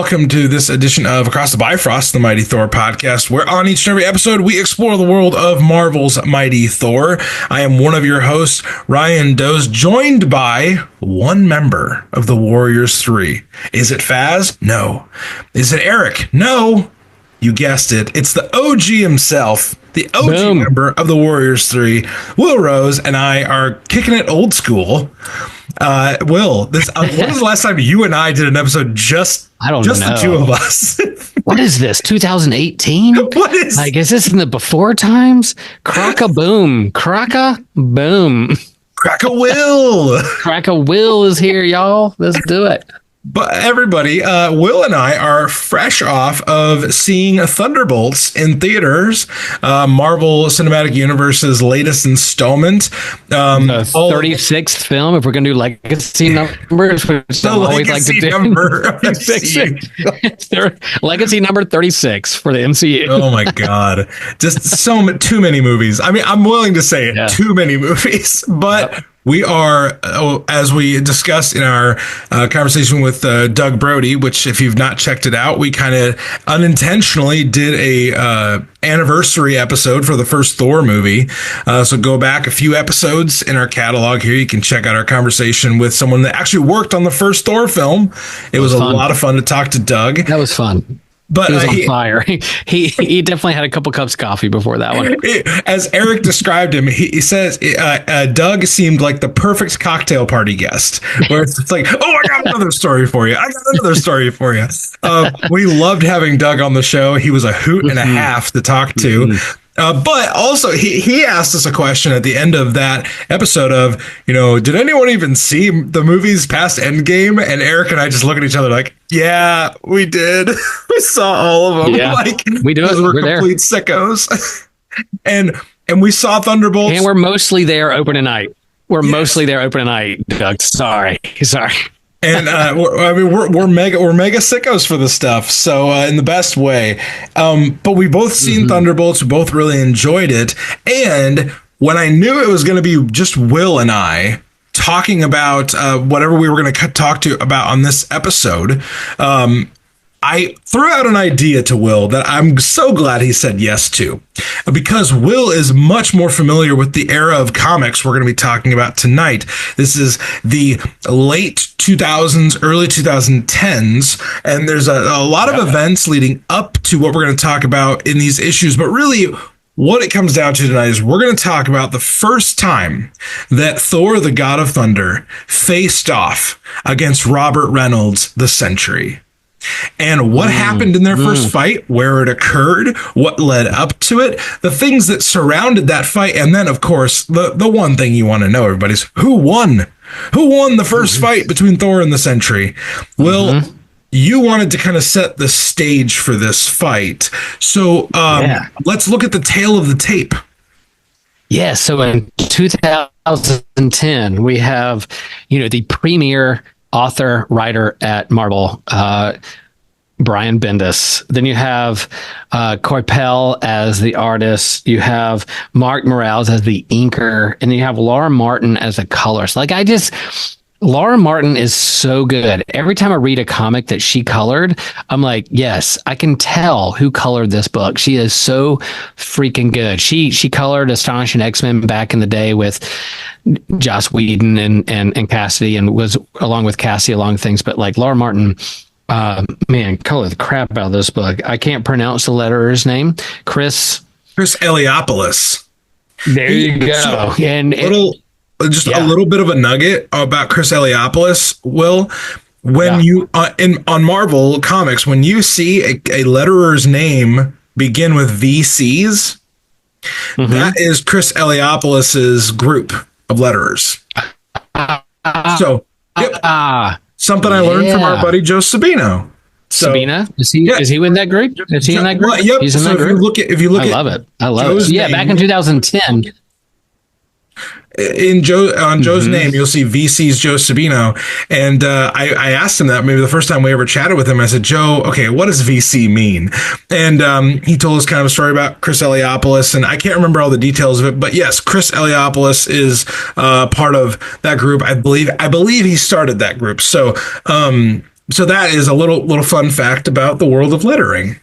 welcome to this edition of Across the Bifrost, the Mighty Thor podcast, where on each and every episode we explore the world of Marvel's Mighty Thor. I am one of your hosts, Ryan Doze, joined by one member of the Warriors 3. Is it Faz? No. Is it Eric? No. You guessed it. It's the OG himself, the OG member of the Warriors 3. Will Rose and I are kicking it old school. Will, when was the last time you and I did an episode just the two of us? What is this, 2018? What is like, is this in the before times? Crock-a-boom. Crock-a-boom. Crack-a-Will. Crack-a-Will is here, y'all. Let's do it. But everybody, Will and I are fresh off of seeing Thunderbolts in theaters, Marvel Cinematic Universe's latest installment. The 36th film, if we're going to do legacy numbers, which I always like to do. Legacy number 36 for the MCU. Oh my God. Just too many movies. I mean, I'm willing to say it, too many movies, but... Yep. We are, as we discussed in our conversation with Doug Brody, which if you've not checked it out, we kind of unintentionally did a anniversary episode for the first Thor movie. So go back a few episodes in our catalog here. You can check out our conversation with someone that actually worked on the first Thor film. It was a lot of fun to talk to Doug. That was fun. But he was on fire. He definitely had a couple cups of coffee before that one. As Eric described him, he says Doug seemed like the perfect cocktail party guest, where it's like, oh, I got another story for you. We loved having Doug on the show. He was a hoot and a half to talk to. But also he asked us a question at the end of that episode of, did anyone even see the movies past Endgame? And Eric and I just look at each other like, yeah, we did. We saw all of them. Yeah, we do it. We're complete sickos. and we saw Thunderbolts. And we're mostly there opening night. Mostly there opening night, Doug. Sorry. And we're mega sickos for this stuff. So in the best way. But we both seen Thunderbolts. We both really enjoyed it. And when I knew it was going to be just Will and I talking about whatever we were going to talk about on this episode, I threw out an idea to Will that I'm so glad he said yes to, because Will is much more familiar with the era of comics we're going to be talking about tonight. This is the late 2000s, early 2010s, and there's a lot of events leading up to what we're going to talk about in these issues. But really, what it comes down to tonight is we're going to talk about the first time that Thor, the God of Thunder, faced off against Robert Reynolds, the Sentry. And what happened in their first fight, where it occurred, what led up to it, the things that surrounded that fight. And then, of course, the one thing you want to know, everybody, is who won? Who won the first fight between Thor and the Sentry? Well, you wanted to kind of set the stage for this fight. So let's look at the tail of the tape. Yeah, so in 2010, we have, the premier author, writer at Marvel, Brian Bendis. Then you have Coipel as the artist. You have Mark Morales as the inker, and you have Laura Martin as a colorist. Laura Martin is so good. Every time I read a comic that she colored, I'm like, yes, I can tell who colored this book. She is so freaking good. She colored Astonishing X-Men back in the day with Joss Whedon and Cassidy, and was along with Cassie along things. But like Laura Martin, colored the crap out of this book. I can't pronounce the letterer's name. Chris Eliopoulos. There you go. A little bit of a nugget about Chris Eliopoulos, Will. When you on Marvel Comics, when you see a letterer's name begin with VCs, that is Chris Eliopoulos' group of letterers. So, something I learned from our buddy Joe Sabino. Sabina? Is he in that group? Is he in that group? Well, yep. He's in that group. If you look I love it. Yeah, back in 2010. On Joe's name, you'll see VC's Joe Sabino. And I asked him that maybe the first time we ever chatted with him. I said, Joe, okay, what does VC mean? And he told us kind of a story about Chris Eliopoulos, and I can't remember all the details of it, but yes, Chris Eliopoulos is part of that group. I believe he started that group. So So that is a little fun fact about the world of lettering.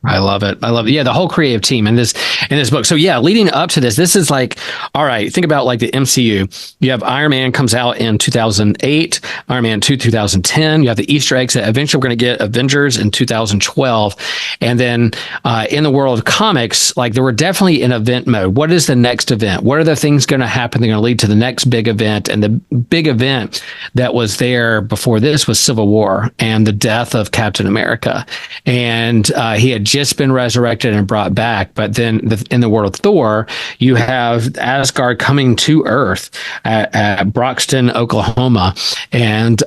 I love it. I love it. Yeah, the whole creative team in this book. So yeah, leading up to this is like, all right, think about like the MCU. You have Iron Man comes out in 2008, Iron Man 2 2010. You have the Easter eggs that eventually we're going to get Avengers in 2012. And then in the world of comics, like there were definitely in event mode. What is the next event? What are the things going to happen? They're going to lead to the next big event. And the big event that was there before this was Civil War and the death of Captain America. And he had just been resurrected and brought back. But then in the world of Thor, you have Asgard coming to Earth at Broxton, Oklahoma. And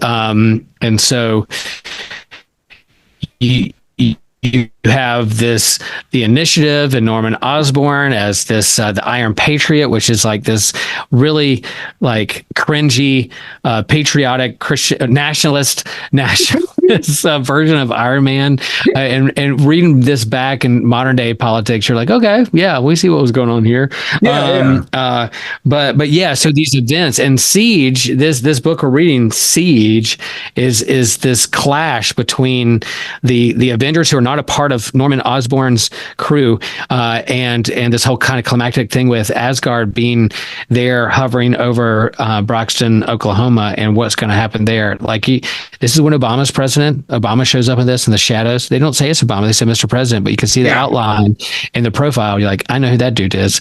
so you have the Initiative and Norman Osborn as this the Iron Patriot, which is like this really like cringy patriotic Christian nationalist version of Iron Man. And reading this back in modern day politics, you're like, okay, yeah, we see what was going on here. But yeah, so these events and Siege, this book we're reading, Siege, is this clash between the Avengers, who are not a part of Norman Osborn's crew, and this whole kind of climactic thing with Asgard being there hovering over Broxton, Oklahoma, and what's going to happen there. Like this is when Obama's president. Obama shows up in this in the shadows. They don't say it's Obama. They say Mr. President, but you can see the outline in the profile. You're like, I know who that dude is.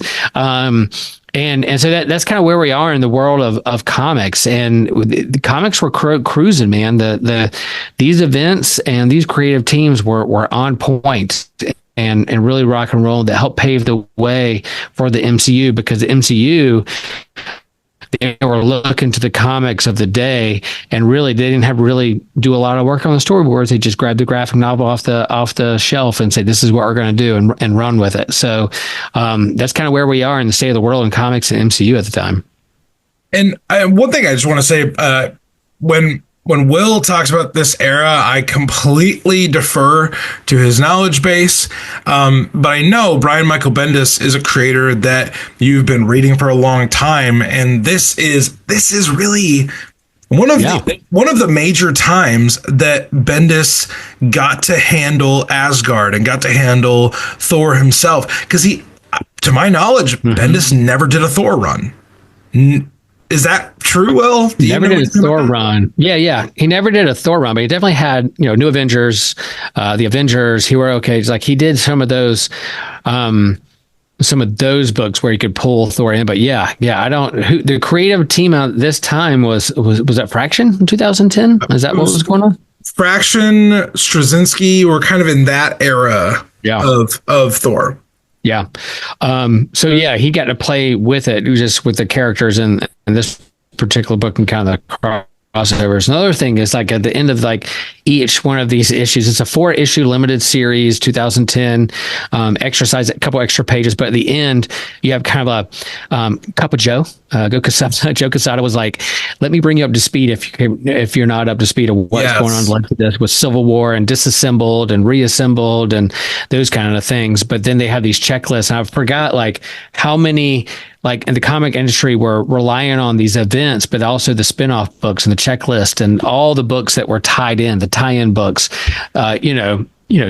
And so that's kind of where we are in the world of comics, and the comics were cruising, man. These events and these creative teams were on point and really rock and roll, that helped pave the way for the MCU, because the MCU, they were looking to the comics of the day, and really they didn't have really do a lot of work on the storyboards. They just grabbed the graphic novel off the shelf and say, this is what we're going to do, and run with it. So that's kind of where we are in the state of the world in comics and MCU at the time. And one thing I just want to say, when Will talks about this era, I completely defer to his knowledge base. But I know Brian Michael Bendis is a creator that you've been reading for a long time, and this is really one of the major times that Bendis got to handle Asgard and got to handle Thor himself, because he, to my knowledge, Bendis never did a Thor run. Is that true, Will? He never did a Thor run. Yeah. He never did a Thor run, but he definitely had, New Avengers, the Avengers, Hero Cage. Like he did some of those books where he could pull Thor in. But the creative team out this time was that Fraction in 2010? Is that what was going on? Fraction, Straczynski were kind of in that era of Thor. Yeah. So yeah, he got to play with it, just with the characters in this particular book and kind of the crossovers. Another thing is, like, at the end of like each one of these issues, it's a 4-issue limited series, 2010, exercise, a couple extra pages, but at the end you have kind of a Cup of Joe. Joe Quesada was like, let me bring you up to speed if you're not up to speed of what's going on with Civil War and Disassembled and Reassembled and those kind of things. But then they have these checklists, and I forgot like how many, like in the comic industry, were relying on these events, but also the spin-off books and the checklist and all the books that were tied in, the tie-in books.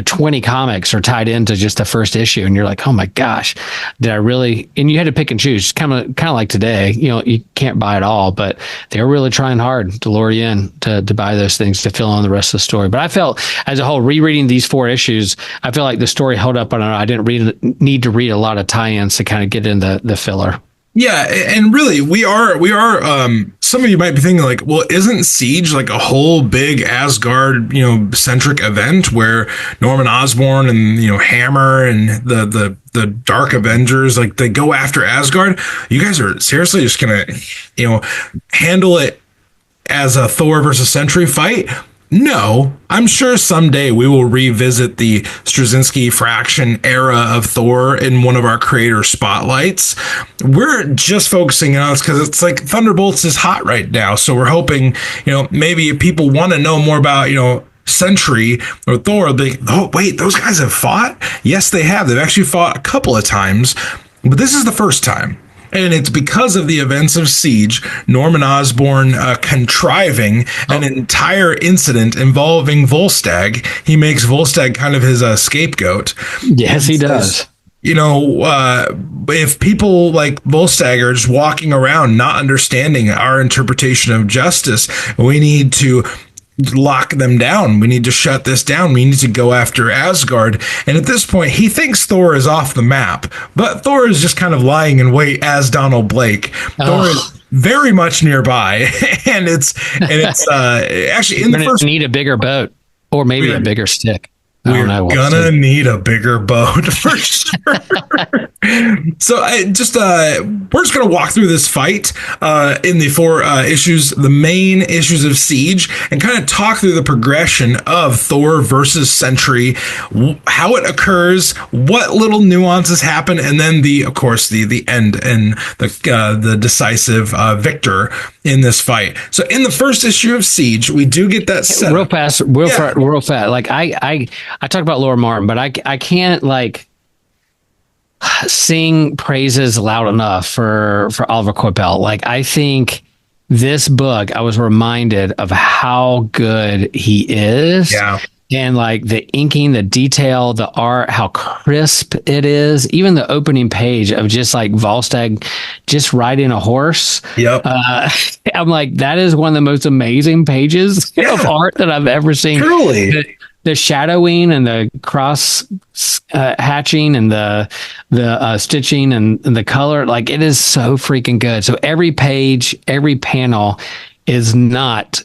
20 comics are tied into just the first issue, and you're like, oh my gosh, did I really? And you had to pick and choose, kind of like today. You can't buy it all, but they were really trying hard to lure you in to buy those things to fill in the rest of the story. But I felt, as a whole, rereading these 4 issues, I feel like the story held up. I don't know, I didn't need to read a lot of tie-ins to kind of get in the filler. Yeah, and really, we are. Some of you might be thinking like, well, isn't Siege like a whole big Asgard, centric event where Norman Osborn and Hammer and the Dark Avengers, like, they go after Asgard? You guys are seriously just gonna, handle it as a Thor versus Sentry fight? No, I'm sure someday we will revisit the Straczynski Fraction era of Thor in one of our creator spotlights. We're just focusing on this because it's like Thunderbolts is hot right now. So we're hoping, maybe if people want to know more about, Sentry or Thor, oh, wait, those guys have fought? Yes, they have. They've actually fought a couple of times, but this is the first time. And it's because of the events of Siege, Norman Osborn contriving an entire incident involving Volstagg. He makes Volstagg kind of his scapegoat. Yes, he does. You know, if people like Volstagg are just walking around not understanding our interpretation of justice, we need to lock them down. We need to shut this down. We need to go after Asgard. And at this point, he thinks Thor is off the map, but Thor is just kind of lying in wait as Donald Blake. Thor is very much nearby, and it's actually in the first. Need a bigger boat or maybe a bigger stick. We're gonna need a bigger boat for sure. So we're just gonna walk through this fight in the 4 issues, the main issues of Siege, and kind of talk through the progression of Thor versus Sentry, how it occurs, what little nuances happen, and then of course the end and the decisive victor in this fight. So in the first issue of Siege, we do get that set real fast. Like I talk about Laura Martin, but I can't like sing praises loud enough for Oliver Coipel. Like, I think this book, I was reminded of how good he is. Yeah. And like the inking, the detail, the art, how crisp it is. Even the opening page of just like Volstagg just riding a horse. Yep. I'm like, that is one of the most amazing pages of art that I've ever seen. Truly. The shadowing and the cross hatching and the stitching and the color, like, it is so freaking good. So every page, every panel is not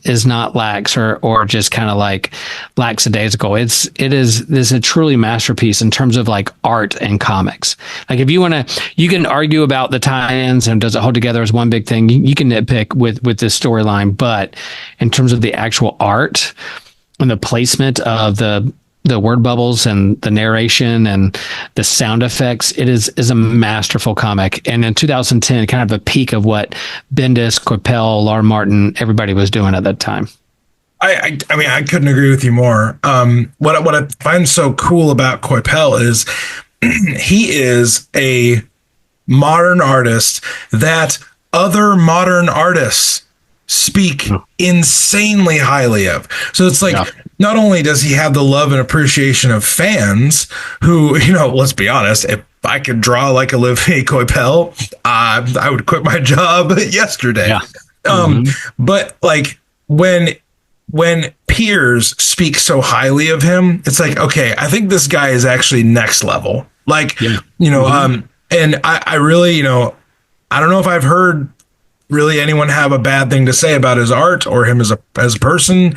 lax or just kind of like lackadaisical. This is a truly masterpiece in terms of like art and comics. Like, if you want to, you can argue about the tie-ins and does it hold together as one big thing. You can nitpick with this storyline, but in terms of the actual art and the placement of the word bubbles and the narration and the sound effects, it is a masterful comic. And in 2010, kind of a peak of what Bendis, Coipel, Laura Martin, everybody was doing at that time. I mean, I couldn't agree with you more. What I find so cool about Coipel is he is a modern artist that other modern artists speak insanely highly of. So it's like, not only does he have the love and appreciation of fans who, you know, let's be honest, if I could draw like Olivier Coipel, I would quit my job yesterday. Yeah. But like when peers speak so highly of him, it's like, okay, I think this guy is actually next level. Like, you know, and I really, you know, I don't know if I've heard really anyone have a bad thing to say about his art or him as a person.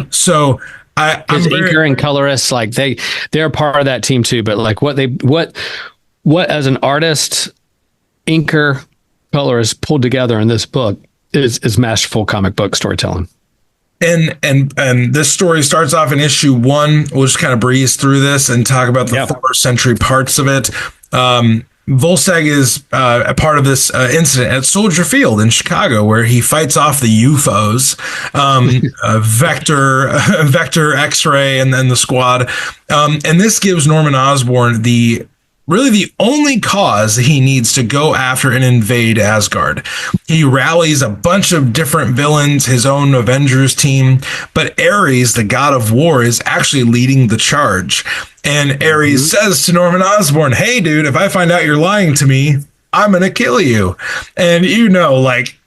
So his inker and colorists, like they're part of that team too. But like what as an artist, inker, colorist pulled together in this book is masterful comic book storytelling. And this story starts off in issue 1. We'll just kind of breeze through this and talk about the Thor Sentry parts of it. Volstagg is a part of this incident at Soldier Field in Chicago, where he fights off the UFOs, Vector, X-Ray, and then the Squad. And this gives Norman Osborn the only cause he needs to go after and invade Asgard. He rallies a bunch of different villains, his own Avengers team, but Ares, the god of war, is actually leading the charge. And Ares says to Norman Osborn, hey, dude, if I find out you're lying to me, I'm going to kill you. And you know, like,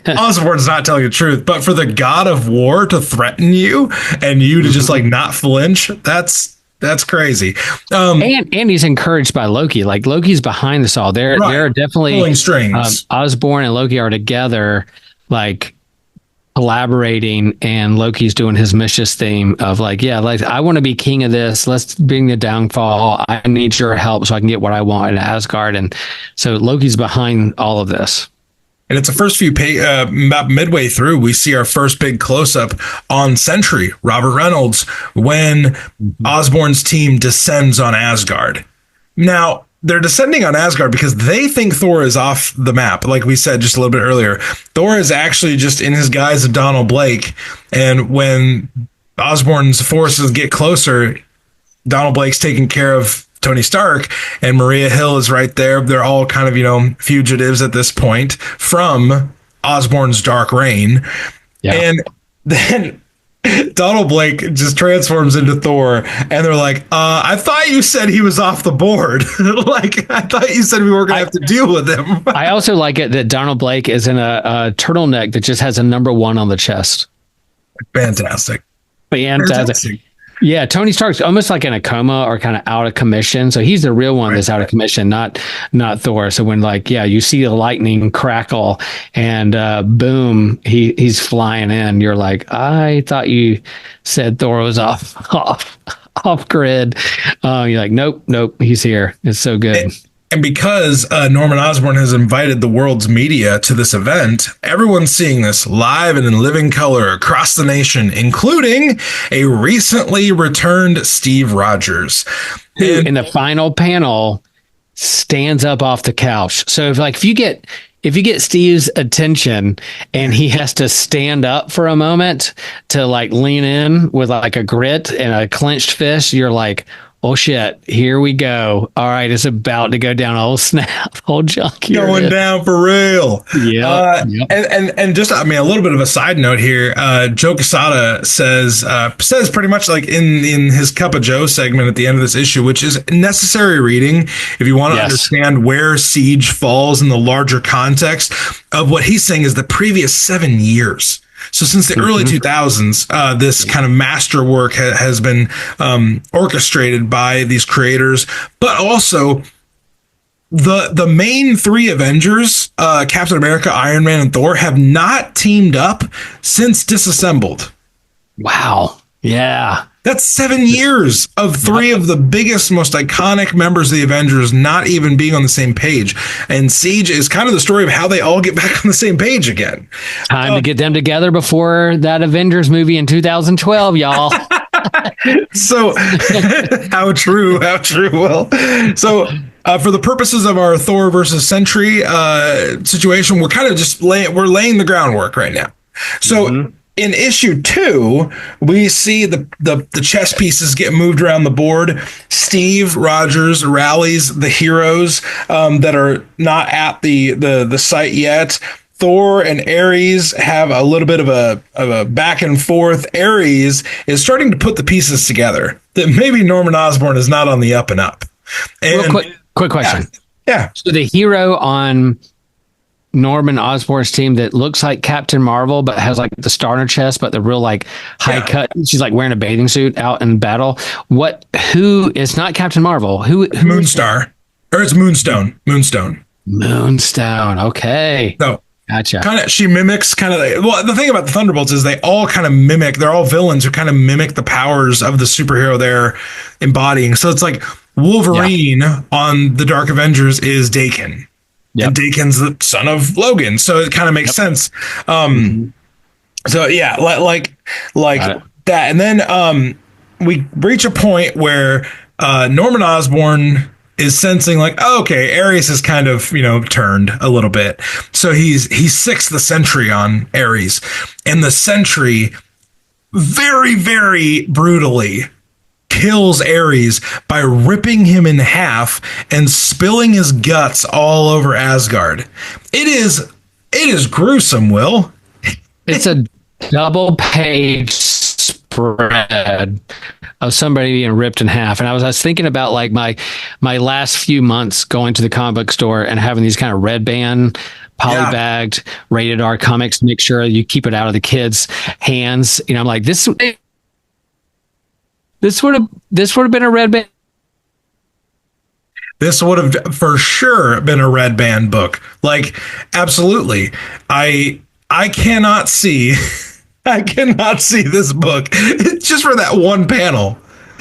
Osborn's not telling the truth, but for the god of war to threaten you and you to just like not flinch, that's crazy. And he's encouraged by Loki. Like, Loki's behind this all. They're definitely pulling strings. Osborn and Loki are together, like collaborating, and Loki's doing his mischievous theme of like, like, I want to be king of this. Let's bring the downfall. I need your help so I can get what I want in Asgard. And so Loki's behind all of this. And it's the first few about midway through, we see our first big close-up on Sentry, Robert Reynolds, when Osborn's team descends on Asgard. Now, they're descending on Asgard because they think Thor is off the map. Like we said just a little bit earlier, Thor is actually just in his guise of Donald Blake. And when Osborn's forces get closer, Donald Blake's taking care of Tony Stark, and Maria Hill is right there. They're all kind of, fugitives at this point from Osborn's dark reign. Yeah. And then Donald Blake just transforms into Thor, and they're like, I thought you said he was off the board. Like, I thought you said we weren't going to have to deal with him. I also like it that Donald Blake is in a turtleneck that just has a number 1 on the chest. Fantastic. Yeah, Tony Stark's almost like in a coma or kind of out of commission. So he's the real one that's out of commission, not Thor. So when you see the lightning crackle and boom, he's flying in. You're like, I thought you said Thor was off grid. You're like, nope, he's here. It's so good. And because Norman Osborn has invited the world's media to this event, everyone's seeing this live and in living color across the nation, including a recently returned Steve Rogers, who in the final panel stands up off the couch. So if you get Steve's attention and he has to stand up for a moment to like lean in with like a grit and a clenched fist, you're like, oh shit, here we go. All right, it's about to go down. Old snap, old junk here. Going down for real. Yeah. And just, a little bit of a side note here. Joe Quesada says pretty much like in his Cup of Joe segment at the end of this issue, which is necessary reading if you want to understand where Siege falls in the larger context of what he's saying is the previous 7 years. So since the early 2000s, this kind of masterwork has been orchestrated by these creators, but also the main 3 Avengers, Captain America, Iron Man, and Thor, have not teamed up since Disassembled. Wow. Yeah. That's 7 years of 3 of the biggest, most iconic members of the Avengers not even being on the same page. And Siege is kind of the story of how they all get back on the same page again. Time to get them together before that Avengers movie in 2012, y'all. So how true. Well, so for the purposes of our Thor versus Sentry situation, we're kind of just we're laying the groundwork right now. So in issue 2, we see the chess pieces get moved around the board. Steve Rogers rallies the heroes that are not at the site yet. Thor and Ares have a little bit of a back and forth. Ares is starting to put the pieces together that maybe Norman Osborn is not on the up and up. And real quick question. Yeah. So the hero on Norman Osborn's team that looks like Captain Marvel, but has like the star on her chest, but the real like high cut. She's like wearing a bathing suit out in battle. Who is not Captain Marvel? Who Moonstar, or it's Moonstone. Moonstone. Okay. So gotcha. She mimics the thing about the Thunderbolts is they all kind of mimic. They're all villains who kind of mimic the powers of the superhero they're embodying. So it's like Wolverine on the Dark Avengers is Daken. Yep. And Daken's the son of Logan, so it kind of makes sense. So yeah, like that, and then we reach a point where Norman Osborn is sensing like, oh, okay, Ares has kind of turned a little bit, so he sixth the Sentry on Ares, and the Sentry very, very brutally kills Ares by ripping him in half and spilling his guts all over Asgard. It is gruesome, Will. It's a double page spread of somebody being ripped in half. And I was thinking about like my last few months going to the comic book store and having these kind of red band polybagged rated R comics to make sure you keep it out of the kids' hands. I'm like, this would have been a red band. This would have for sure been a red band book. Like, absolutely. I cannot see this book. It's just for that one panel.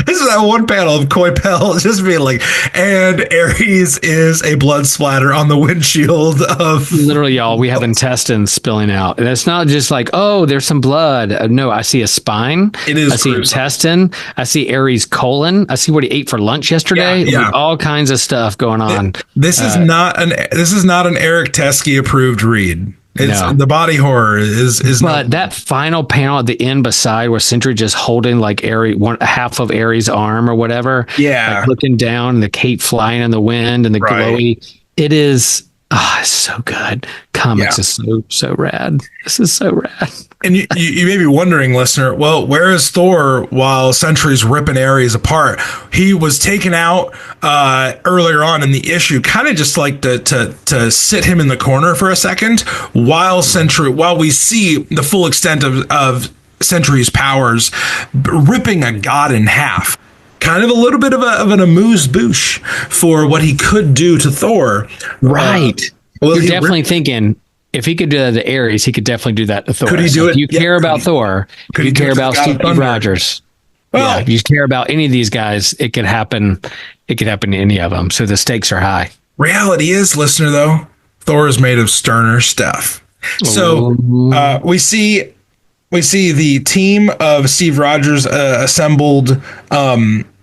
This is that one panel of Coipel just being like, and Ares is a blood splatter on the windshield of... Literally, y'all, we have intestines spilling out. And it's not just like, oh, there's some blood. No, I see a spine. It is. I see intestine. I see Ares' colon. I see what he ate for lunch yesterday. Yeah. All kinds of stuff going on. This is not an Eric Teskey approved read. It's No. the body horror is But that final panel at the end beside where Sentry just holding like half of Ares' arm or whatever, yeah, like looking down and the cape flying in the wind and the Right. glowy, it is it's so good. Comics is so rad. This is so rad. And you may be wondering, listener, well, where is Thor while Sentry's ripping Ares apart? He was taken out earlier on in the issue, kind of just like to sit him in the corner for a second while we see the full extent of Sentry's powers ripping a god in half. Kind of a little bit of an amuse-bouche for what he could do to Thor. Right. You're definitely thinking, if he could do that to Ares, he could definitely do that to Thor. Could he do it? If you care about Thor, if you care about Steve Rogers, if you care about any of these guys, it could happen. It could happen to any of them. So the stakes are high. Reality is, listener, though, Thor is made of sterner stuff. So we see the team of Steve Rogers assembled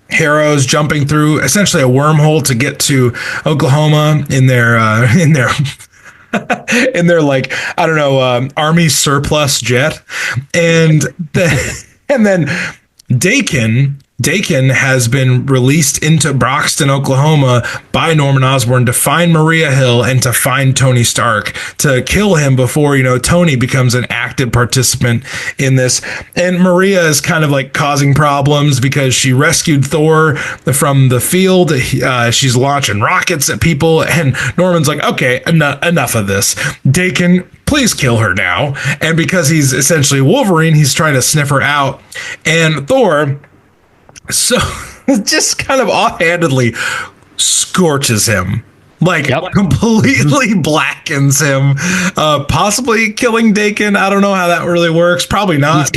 heroes jumping through essentially a wormhole to get to Oklahoma in their in their like, I don't know, army surplus jet, and then Dakin has been released into Broxton, Oklahoma by Norman Osborn to find Maria Hill and to find Tony Stark to kill him before, Tony becomes an active participant in this. And Maria is kind of like causing problems because she rescued Thor from the field. She's launching rockets at people, and Norman's like, okay, enough of this. Dakin, please kill her now. And because he's essentially Wolverine, he's trying to sniff her out. And Thor, so just kind of offhandedly scorches him, like completely blackens him, possibly killing Dakin. I don't know how that really works. Probably not.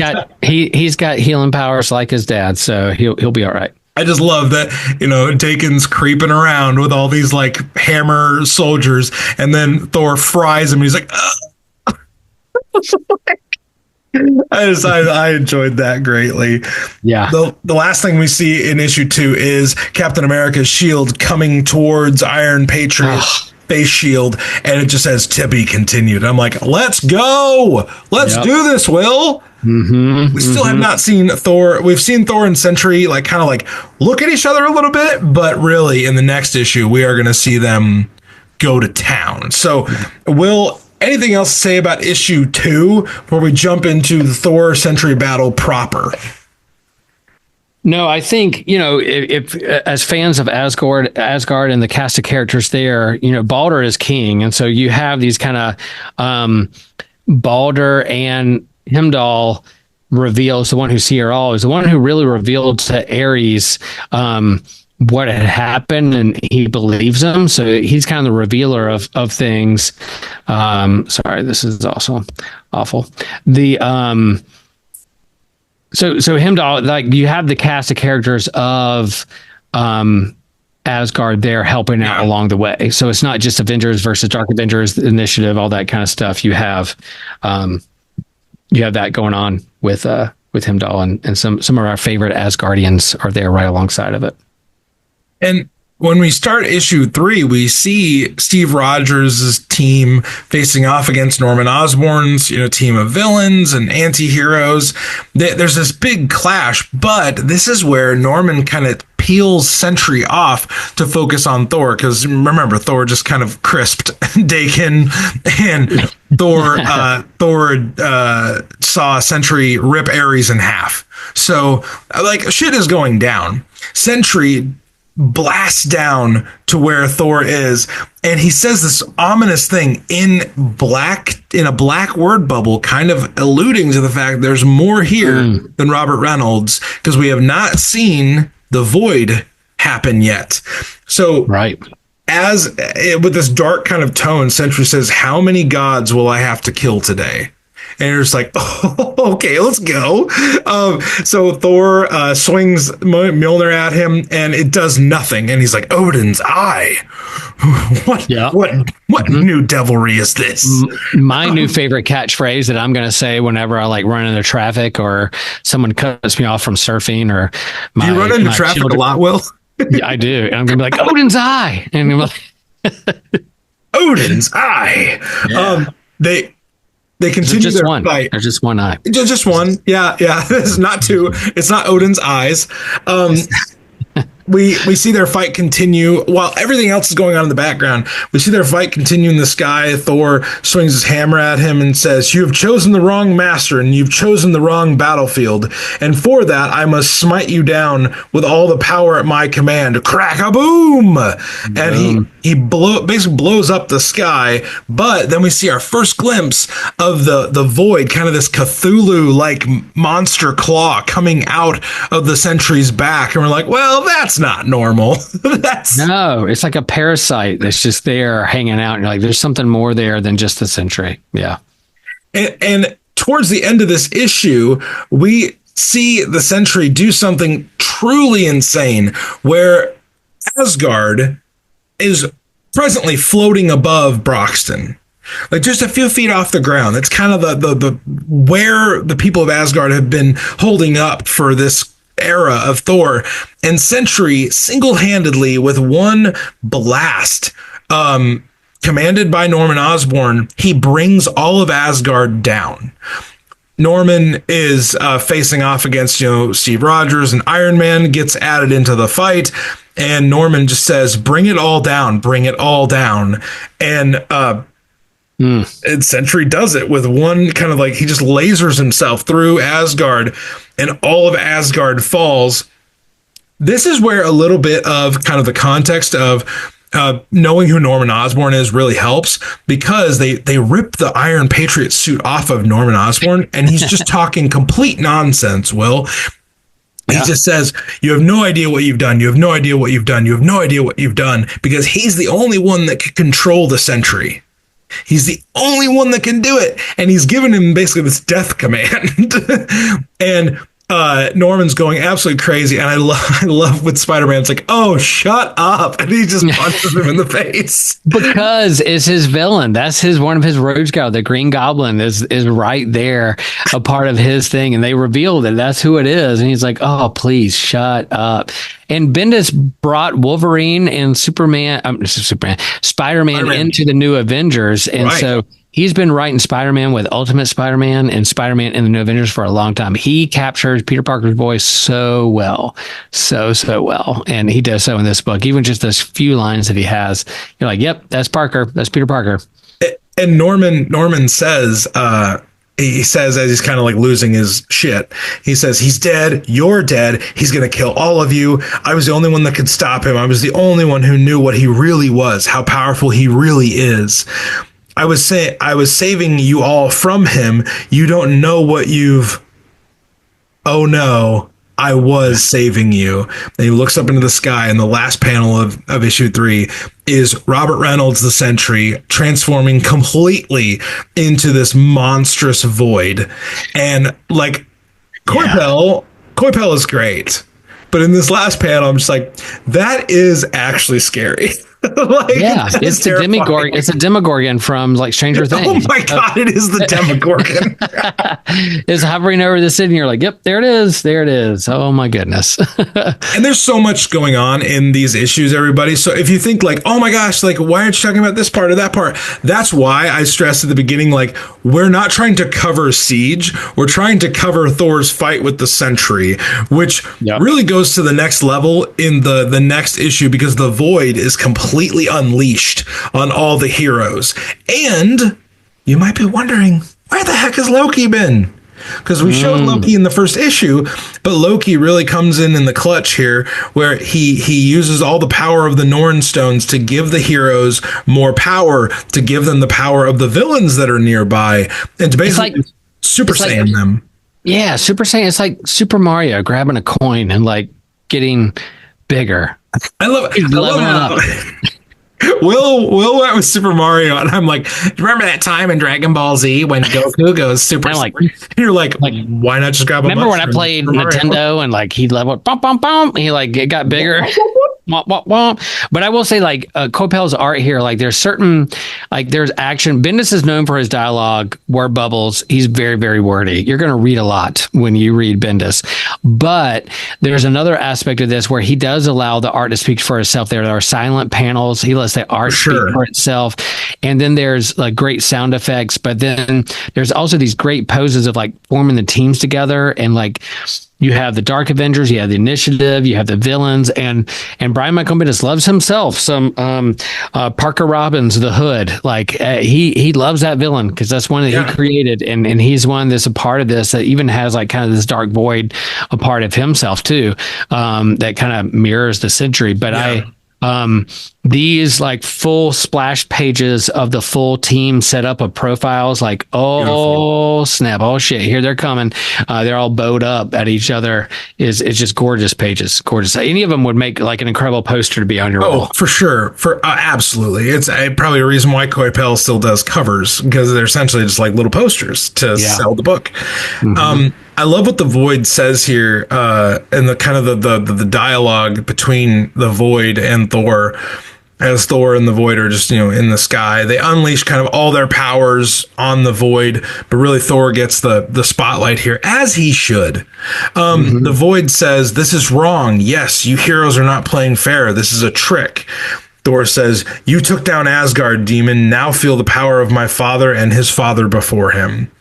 He's got healing powers like his dad, so he'll be all right. I just love that, Dakin's creeping around with all these like hammer soldiers, and then Thor fries him. And he's like, I enjoyed that greatly. Yeah. The last thing we see in issue 2 is Captain America's shield coming towards Iron Patriot's face shield, and it just says "to be continued." I'm like, let's go. Let's do this, Will. We still have not seen Thor. We've seen Thor and Sentry like kind of like look at each other a little bit, but really in the next issue, we are going to see them go to town. So, Will, anything else to say about issue 2 before we jump into the Thor Sentry battle proper? No, I think, if as fans of Asgard and the cast of characters there, Balder is king. And so you have these kind of Balder and Heimdall reveals, the one who see her all, is the one who really revealed to Ares what had happened, and he believes him. So he's kind of the revealer of things. Sorry, this is also awful. The so Heimdall, like, you have the cast of characters of Asgard there helping out along the way. So it's not just Avengers versus Dark Avengers initiative, all that kind of stuff. You have that going on with Heimdall, and some of our favorite Asgardians are there right alongside of it. And when we start issue 3, we see Steve Rogers' team facing off against Norman Osborn's, team of villains and anti-heroes. There's this big clash, but this is where Norman kind of peels Sentry off to focus on Thor, because remember, Thor just kind of crisped Dakin, and Thor saw Sentry rip Ares in half. So like shit is going down. Sentry blasts down to where Thor is, and he says this ominous thing in a black word bubble, kind of alluding to the fact there's more here than Robert Reynolds, because we have not seen the void happen yet. So as with this dark kind of tone, Sentry says, "How many gods will I have to kill today?" And you're just like, oh, okay, let's go. So Thor swings Mjolnir at him, and it does nothing. And he's like, Odin's eye. What new devilry is this? My new favorite catchphrase that I'm going to say whenever I like run into traffic or someone cuts me off from surfing, or do you run into traffic a lot, Will? Yeah, I do. And I'm going to be like, Odin's eye. And I'm like, Odin's eye. Yeah. They continue just their one. fight. There's just one eye. Just one. Yeah. It's not two. It's not Odin's eyes. We see their fight continue while everything else is going on in the background. We see their fight continue in the sky. Thor swings his hammer at him and says, "You have chosen the wrong master and you've chosen the wrong battlefield. And for that, I must smite you down with all the power at my command." Crack-a-boom! And he basically blows up the sky. But then we see our first glimpse of the void, kind of this Cthulhu-like monster claw coming out of the Sentry's back. And we're like, well, that's not normal. No, it's like a parasite that's just there hanging out. And you're like, there's something more there than just the Sentry. Yeah. And towards the end of this issue, we see the Sentry do something truly insane where Asgard is presently floating above Broxton, like just a few feet off the ground. That's kind of the where the people of Asgard have been holding up for this era of Thor. And Sentry single-handedly with one blast, commanded by Norman Osborn, he brings all of Asgard down. Norman is facing off against, Steve Rogers, and Iron Man gets added into the fight. And Norman just says, "Bring it all down, bring it all down." And Sentry does it with one kind of like, he just lasers himself through Asgard and all of Asgard falls. This is where a little bit of kind of the context of knowing who Norman Osborn is really helps, because they rip the Iron Patriot suit off of Norman Osborn and he's just talking complete nonsense, Will. He just says, "You have no idea what you've done. You have no idea what you've done. You have no idea what you've done," because he's the only one that can control the Sentry. He's the only one that can do it. And he's given him basically this death command. And Norman's going absolutely crazy. And I love with Spider-Man, it's like, "Oh, shut up." And he just punches him in the face. Because it's his villain. That's one of his rogues gallery. The Green Goblin is right there, a part of his thing. And they revealed that that's who it is. And he's like, "Oh, please shut up." And Bendis brought Wolverine and Spider-Man into the new Avengers. And so he's been writing Spider-Man with Ultimate Spider-Man and Spider-Man in the New Avengers for a long time. He captures Peter Parker's voice so well, so well. And he does so in this book. Even just those few lines that he has, you're like, "Yep, that's Parker. That's Peter Parker." And Norman says, he says, as he's kind of like losing his shit, he says, "He's dead. You're dead. He's going to kill all of you. I was the only one that could stop him. I was the only one who knew what he really was, how powerful he really is. I was saving you all from him. You don't know what you've." Oh no, I was saving you. And he looks up into the sky, and the last panel of issue 3 is Robert Reynolds, the Sentry, transforming completely into this monstrous void. And like, Coipel is great. But in this last panel, I'm just like, that is actually scary. It's the Demogorgon. It's a Demogorgon from like Stranger Things. Oh my God, it is the Demogorgon. It's hovering over the city, and you're like, "Yep, there it is. There it is." Oh my goodness. And there's so much going on in these issues, everybody. So if you think like, "Oh my gosh, like, why aren't you talking about this part or that part?" That's why I stressed at the beginning, like, we're not trying to cover Siege. We're trying to cover Thor's fight with the Sentry, which really goes to the next level in the next issue, because the Void is completely unleashed on all the heroes. And you might be wondering, where the heck has Loki been? Because we showed Loki in the first issue, but Loki really comes in the clutch here, where he uses all the power of the Norn Stones to give the heroes more power, to give them the power of the villains that are nearby, and to basically Super Saiyan them. Yeah, Super Saiyan. It's like Super Mario grabbing a coin and like getting bigger. I love how Will went with Super Mario, and I'm like, "Remember that time in Dragon Ball Z when Goku goes super?" Like, you're like, "Why not just grab a?" Remember when I played Nintendo and like he leveled, bum bum bum, he like it got bigger. Womp, womp, womp. But I will say, like, Coipel's art here, like, there's certain, like, there's action. Bendis is known for his dialogue, word bubbles. He's very, very wordy. You're going to read a lot when you read Bendis. But there's another aspect of this where he does allow the art to speak for itself. There are silent panels. He lets the art speak for itself. And then there's like great sound effects. But then there's also these great poses of like forming the teams together, and like, you have the Dark Avengers, you have the Initiative, you have the villains, and Brian Michael Bendis loves himself some Parker Robbins, the Hood. Like he loves that villain because that's one that he created, and he's one that's a part of this that even has like kind of this dark void, a part of himself too, that kind of mirrors the Sentry. But these like full splash pages of the full team setup of profiles, like, oh snap, oh shit, here they're coming. They're all bowed up at each other. It's just gorgeous pages, gorgeous. Any of them would make like an incredible poster to be on your wall. For sure, absolutely. It's probably a reason why Coipel still does covers, because they're essentially just like little posters to sell the book. I love what the Void says here, and the kind of the dialogue between the Void and Thor, as Thor and the Void are just, in the sky. They unleash kind of all their powers on the Void, but really Thor gets the spotlight here, as he should. The Void says, "This is wrong. Yes, you heroes are not playing fair. This is a trick." Thor says, "You took down Asgard, demon. Now feel the power of my father and his father before him."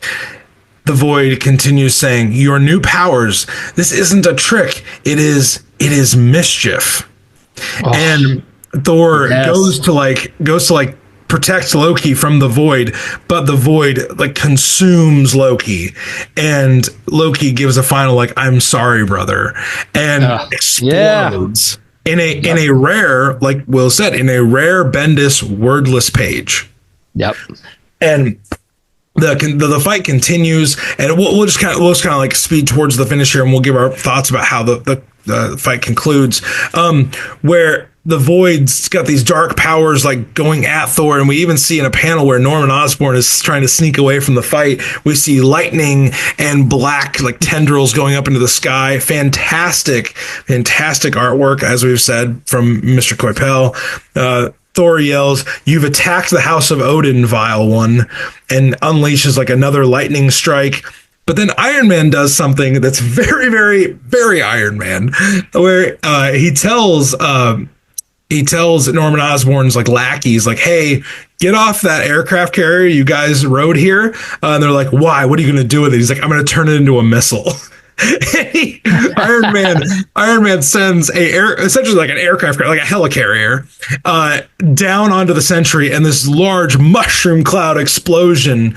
The Void continues saying, "Your new powers, this isn't a trick. It is mischief." And Thor goes to protect Loki from the Void, but the Void like consumes Loki, and Loki gives a final like, "I'm sorry, brother," and explodes in a rare, like Will said, in a rare Bendis wordless page. And the fight continues, and we'll just kind of like speed towards the finish here, and we'll give our thoughts about how the fight concludes, where the Void's got these dark powers like going at Thor, and we even see in a panel where Norman Osborn is trying to sneak away from the fight, we see lightning and black like tendrils going up into the sky. Fantastic artwork, as we've said, from Mr. Coipel. Thor yells, "You've attacked the House of Odin, vile one," and unleashes like another lightning strike. But then Iron Man does something that's very, very, very Iron Man, where he tells Norman Osborn's like lackeys, like, "Hey, get off that aircraft carrier you guys rode here." And they're like, "Why? What are you going to do with it?" He's like, "I'm going to turn it into a missile." Iron Man sends essentially like an aircraft, like a helicarrier, down onto the Sentry, and this large mushroom cloud explosion,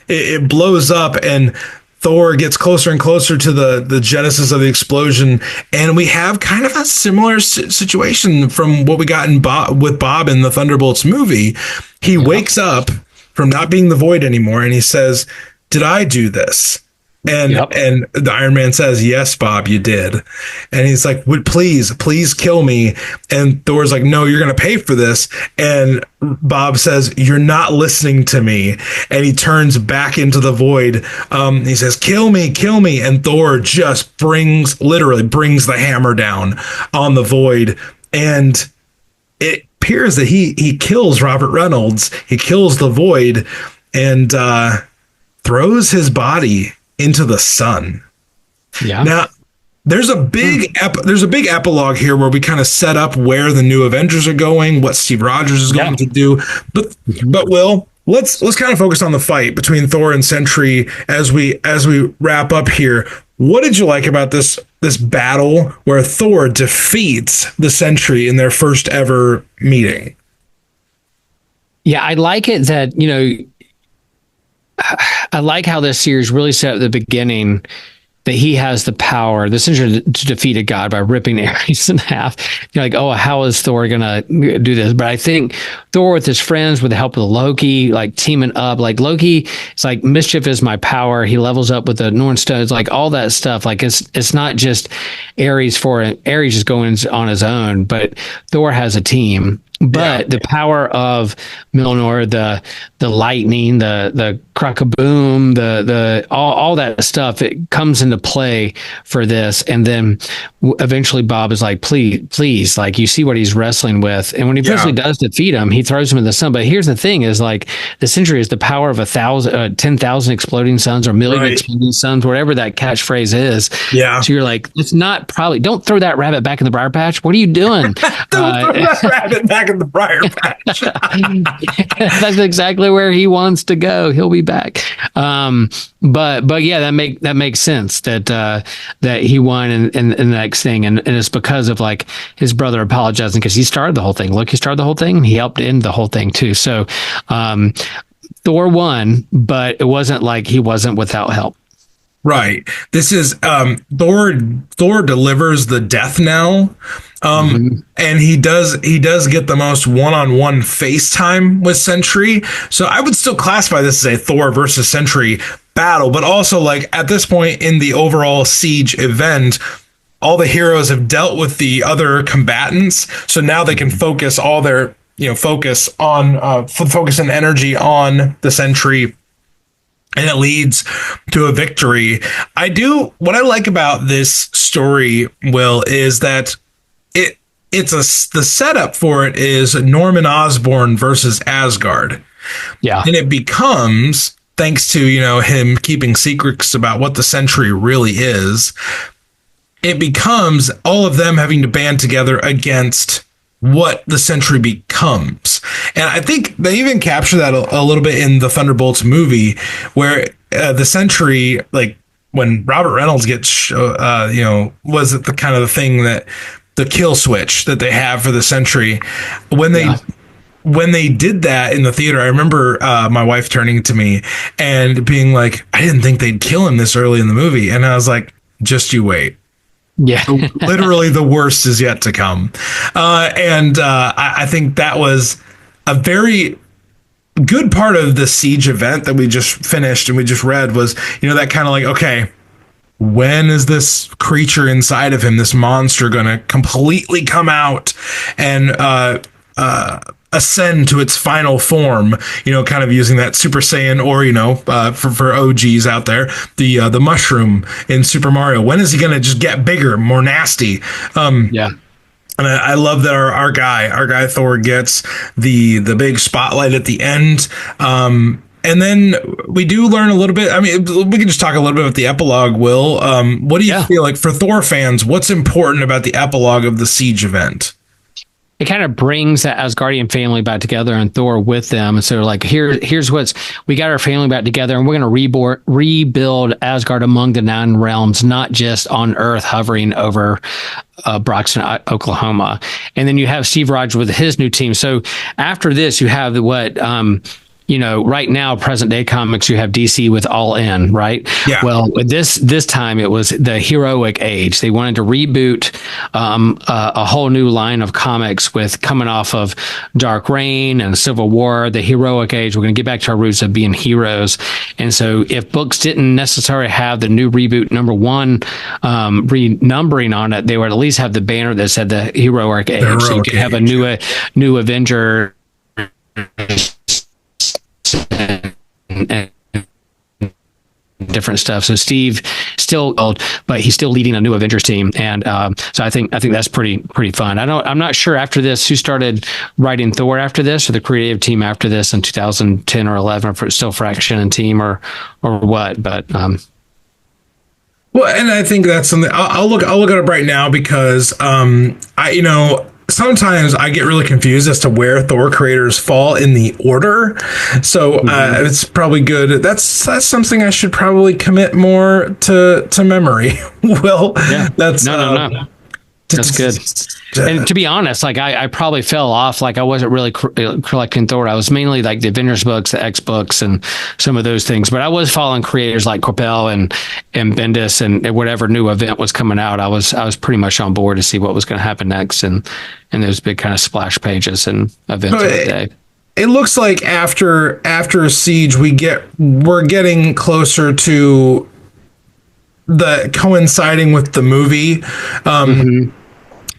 it blows up, and Thor gets closer and closer to the genesis of the explosion, and we have kind of a similar situation from what we got with Bob in the Thunderbolts movie. He wakes up from not being the Void anymore, and he says, "Did I do this?" And the Iron Man says, "Yes, Bob, you did." And he's like, "Would please kill me?" And Thor's like, "No, you're going to pay for this." And Bob says, "You're not listening to me." And he turns back into the Void. He says, kill me. And Thor just literally brings the hammer down on the Void. And it appears that he kills Robert Reynolds. He kills the Void and throws his body into the sun. Now, there's a big epilogue here where we kind of set up where the new Avengers are going, what Steve Rogers is going to do. But Will, let's kind of focus on the fight between Thor and Sentry as we wrap up here. What did you like about this battle where Thor defeats the Sentry in their first ever meeting? Yeah, I like it that, I like how this series really set at the beginning that he has the power, the Sentry, to defeat a god by ripping Ares in half. You're like, oh, how is Thor gonna do this? But I think Thor with his friends, with the help of Loki, like teaming up, like Loki, it's like mischief is my power. He levels up with the Norn Stones, like all that stuff. Like it's not just Ares just going on his own, but Thor has a team. But the power of Mjolnir, lightning, the crack-a-boom, the all that stuff, it comes into play for this. And then eventually Bob is like, please, like, you see what he's wrestling with. And when he eventually does defeat him, he throws him in the sun. But here's the thing is, like, the Sentry is the power of 10,000 exploding suns, or million exploding suns, whatever that catchphrase is. Yeah. So you're like, don't throw that rabbit back in the briar patch. What are you doing? Don't throw that rabbit back in the briar patch. That's exactly where he wants to go. He'll be back. But yeah, that makes sense that he won in the next thing, and it's because of, like, his brother apologizing, because he started the whole thing. Look, he started the whole thing, and he helped end the whole thing too. So Thor won, but it wasn't like he wasn't without help. Right. This is Thor delivers the death knell. And he does get the most one-on-one FaceTime with Sentry. So I would still classify this as a Thor versus Sentry battle, but also, like, at this point in the overall siege event, all the heroes have dealt with the other combatants. So now they can focus all their, focus and energy on the Sentry, and it leads to a victory. What I like about this story, Will, is that the setup for it is Norman Osborn versus Asgard. Yeah. And it becomes, thanks to, him keeping secrets about what the Sentry really is, it becomes all of them having to band together against what the Sentry becomes. And I think they even capture that a little bit in the Thunderbolts movie, where the Sentry, like, when Robert Reynolds gets, was it the kind of the thing that the kill switch that they have for the Sentry, when they did that in the theater, I remember my wife turning to me and being like, I didn't think they'd kill him this early in the movie. And I was like, just you wait. Yeah. Literally the worst is yet to come. I think that was a very good part of the siege event that we just finished and we just read, was, that kind of like, okay, when is this creature inside of him, this monster, going to completely come out and ascend to its final form, kind of using that Super Saiyan, or, for OGs out there, the mushroom in Super Mario. When is he going to just get bigger, more nasty? Yeah. And I love that our guy Thor gets the big spotlight at the end. And then we do learn a little bit. I mean, we can just talk a little bit about the epilogue, Will. What do you feel like, for Thor fans, what's important about the epilogue of the siege event? It kind of brings that Asgardian family back together, and Thor with them. And so, like, here's we got our family back together, and we're going to rebuild Asgard among the 9 realms, not just on Earth hovering over Broxton, Oklahoma. And then you have Steve Rogers with his new team. So after this, you have right now, present day comics, you have DC with All In, right? Yeah. Well, this time it was the heroic age. They wanted to reboot a whole new line of comics, with coming off of Dark Reign and Civil War, the heroic age. We're going to get back to our roots of being heroes. And so if books didn't necessarily have the new reboot number 1 renumbering on it, they would at least have the banner that said the heroic age. So you could have a new Avenger and different stuff. So Steve still old, but he's still leading a new Avengers team, and so I think that's pretty fun. I'm not sure after this who started writing Thor after this, or the creative team after this in 2010 or 11, if it's still Fraction and team or what. But well, and I think that's something I'll look at it right now, because sometimes I get really confused as to where Thor creators fall in the order. So it's probably good. That's something I should probably commit more to memory. Well, yeah. That's no. That's good. And to be honest, like I probably fell off. Like I wasn't really collecting Thor. I was mainly like the Avengers books, the X books, and some of those things. But I was following creators like Coipel and Bendis, and whatever new event was coming out, I was pretty much on board to see what was going to happen next, and those big kind of splash pages and events of the day. It looks like after Siege, we're getting closer to the coinciding with the movie.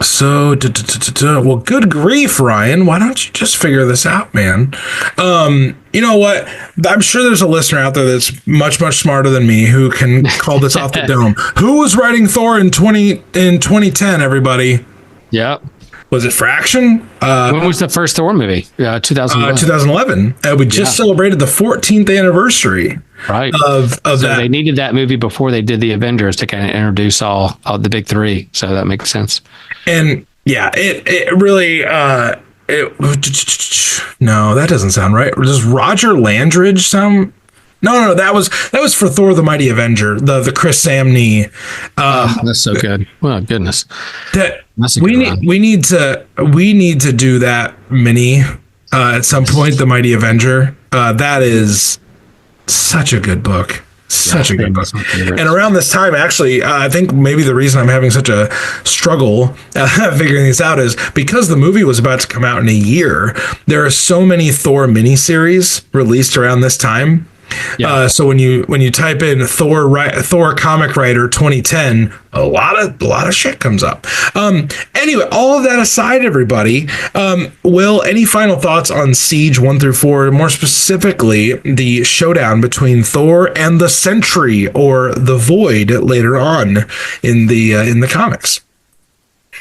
So, well, good grief, Ryan. Why don't you just figure this out, man? You know what? I'm sure there's a listener out there that's much, much smarter than me who can call this off the dome. Who was writing Thor in 2010? Everybody, Yeah. was it Fraction? When was the first Thor movie? 2011. 2011. We just celebrated the 14th anniversary. Right. Of so that. They needed that movie before they did the Avengers to kind of introduce all the big three. So that makes sense. And yeah, it really, no, that doesn't sound right. Does Roger Landridge sound? No, that was for Thor: The Mighty Avenger, the Chris Samnee. That's so good. Well, goodness. We need to do that mini at some point. The Mighty Avenger. That is such a good book. Such a good book. And around this time, actually, I think maybe the reason I'm having such a struggle figuring this out is because the movie was about to come out in a year. There are so many Thor miniseries released around this time. Yeah. So when you type in Thor comic writer 2010, a lot of shit comes up. Anyway, all of that aside, everybody, Will, any final thoughts on Siege 1 through 4? More specifically, the showdown between Thor and the Sentry or the Void later on in the comics.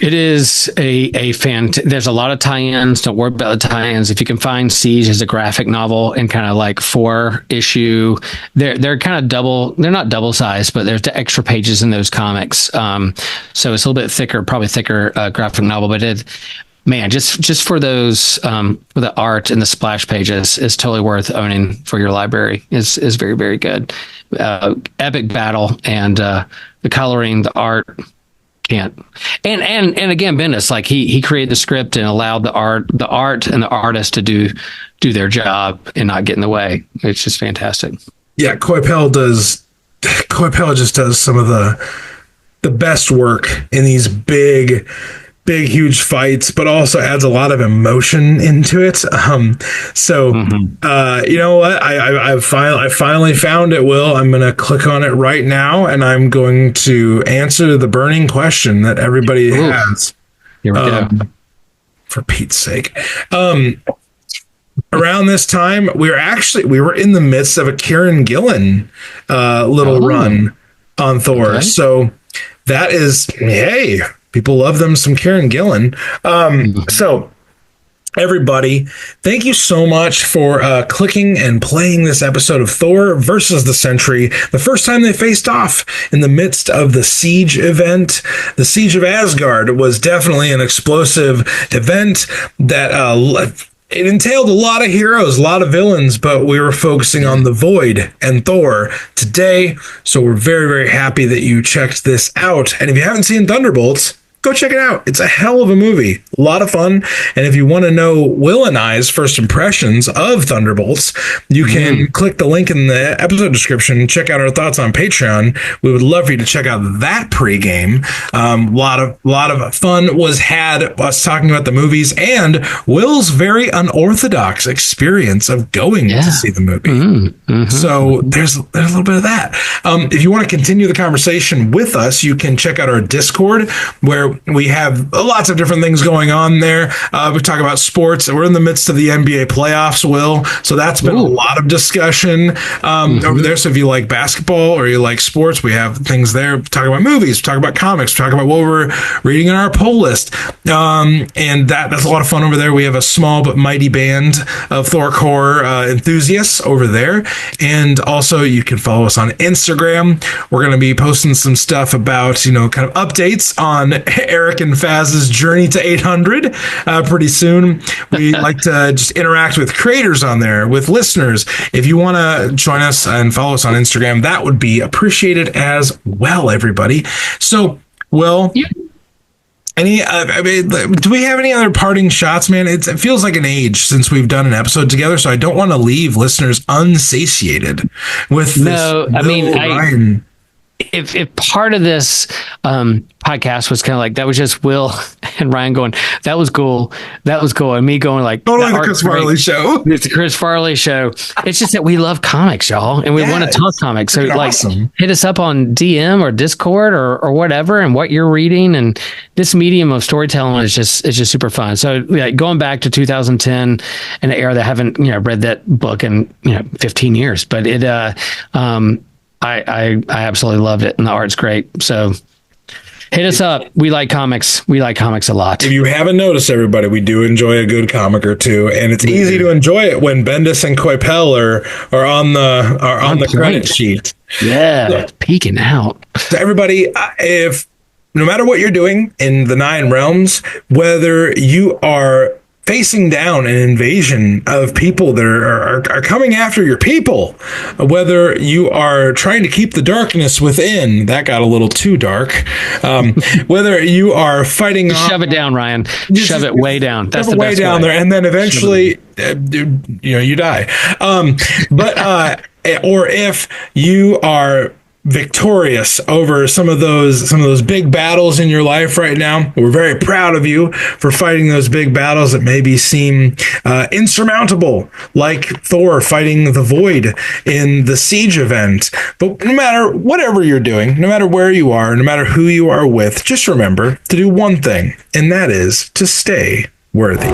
It is a there's a lot of tie-ins. Don't worry about the tie-ins. If you can find Siege as a graphic novel and kind of like 4-issue, they're kind of double. They're not double sized, but there's the extra pages in those comics. So it's a little bit thicker, probably thicker graphic novel. But just for those for the art and the splash pages is totally worth owning for your library. Is very, very good. Epic battle and the coloring, the art. Can't. And again, Bendis, like he created the script and allowed the art and the artist to do their job and not get in the way. It's just fantastic. Yeah, Coipel just does some of the best work in these big, huge fights, but also adds a lot of emotion into it. You know what? I finally found it, Will. I'm going to click on it right now, and I'm going to answer the burning question that everybody has. Here we go. For Pete's sake. Around this time, we were in the midst of a Kieran Gillen little run on Thor. Okay. So that is, hey, people love them some Kieran Gillen. So everybody, thank you so much for clicking and playing this episode of Thor versus the Sentry. The first time they faced off in the midst of the Siege event. The Siege of Asgard was definitely an explosive event that it entailed a lot of heroes, a lot of villains, but we were focusing on the Void and Thor today. So we're very, very happy that you checked this out. And if you haven't seen Thunderbolts, go check it out. It's a hell of a movie. A lot of fun. And if you want to know Will and I's first impressions of Thunderbolts, you can click the link in the episode description and check out our thoughts on Patreon. We would love for you to check out that pregame. A lot of fun was had us talking about the movies and Will's very unorthodox experience of going to see the movie. So there's a little bit of that. If you want to continue the conversation with us, you can check out our Discord where we have lots of different things going on there. We talk about sports. We're in the midst of the NBA playoffs, Will. So that's been a lot of discussion over there. So if you like basketball or you like sports, we have things there. We talk about movies, we talk about comics, we talk about what we're reading in our poll list. And that's a lot of fun over there. We have a small but mighty band of Thorcore enthusiasts over there. And also you can follow us on Instagram. We're going to be posting some stuff about, kind of updates on Eric and Faz's journey to 800 pretty soon. We like to just interact with creators on there, with listeners. If you want to join us and follow us on Instagram, that would be appreciated as well, everybody. So, Will, do we have any other parting shots, man? It feels like an age since we've done an episode together, so I don't want to leave listeners unsatiated with this. No, I mean, Ryan. if part of this podcast was kind of like that was just Will and Ryan going, that was cool, and me going like, totally the Chris Farley show. It's the Chris Farley show. It's just that we love comics, y'all, and we want to talk comics. So like, awesome. Hit us up on DM or Discord or whatever, and what you're reading. And this medium of storytelling is just super fun. So like going back to 2010, an era that I haven't read that book in 15 years, but it I absolutely loved it, and the art's great. So hit us up. We like comics. We like comics a lot. If you haven't noticed, everybody, we do enjoy a good comic or two, and it's easy to enjoy it when Bendis and Coipel are on the credit sheet. Yeah, peeking out. So everybody, if no matter what you're doing in the 9 realms, whether you are facing down an invasion of people that are coming after your people, whether you are trying to keep the darkness within, that got a little too dark, whether you are fighting off, shove it down, Ryan, shove it way down. That's the way best down way. there, and then eventually you die, but or if you are victorious over some of those big battles in your life right now, we're very proud of you for fighting those big battles that maybe seem insurmountable, like Thor fighting the Void in the Siege event. But no matter whatever you're doing, no matter where you are, no matter who you are with, just remember to do one thing, and that is to stay worthy.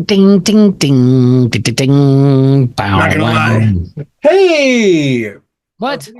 Ding ding ding ding ding ding. Bow, Not gonna wow. lie. Hey, What?